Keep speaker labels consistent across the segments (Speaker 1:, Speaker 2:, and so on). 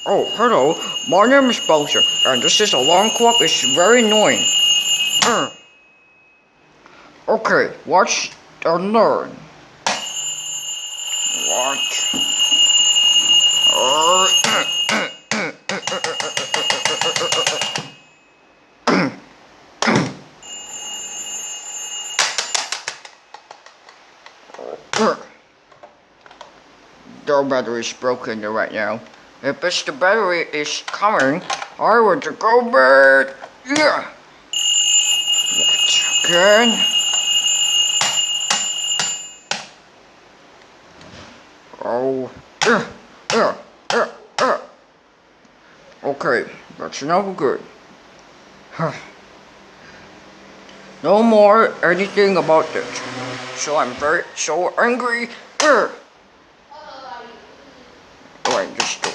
Speaker 1: Oh, hello. My name is Bowser, and this is alarm clock. It's very annoying. Uh. Okay, watch and learn. What? The battery is broken right now. If it's the battery is coming, I want to go back. Yeah. What again? Oh. Uh, uh, uh. Okay, that's not good. No more anything about it. So I'm very so angry. Wait, just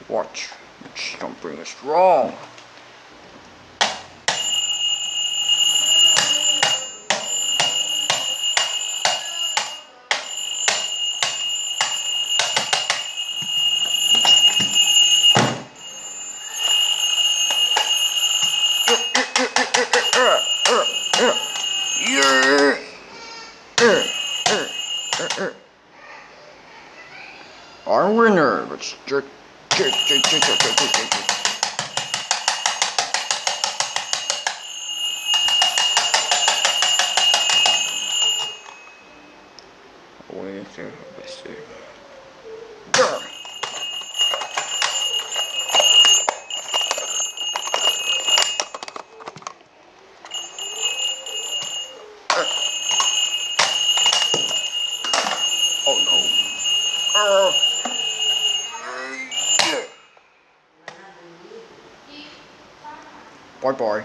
Speaker 1: watch. Something is wrong. Yeah. Our winner. Let's just. Let's see. Oh no. Bye bye.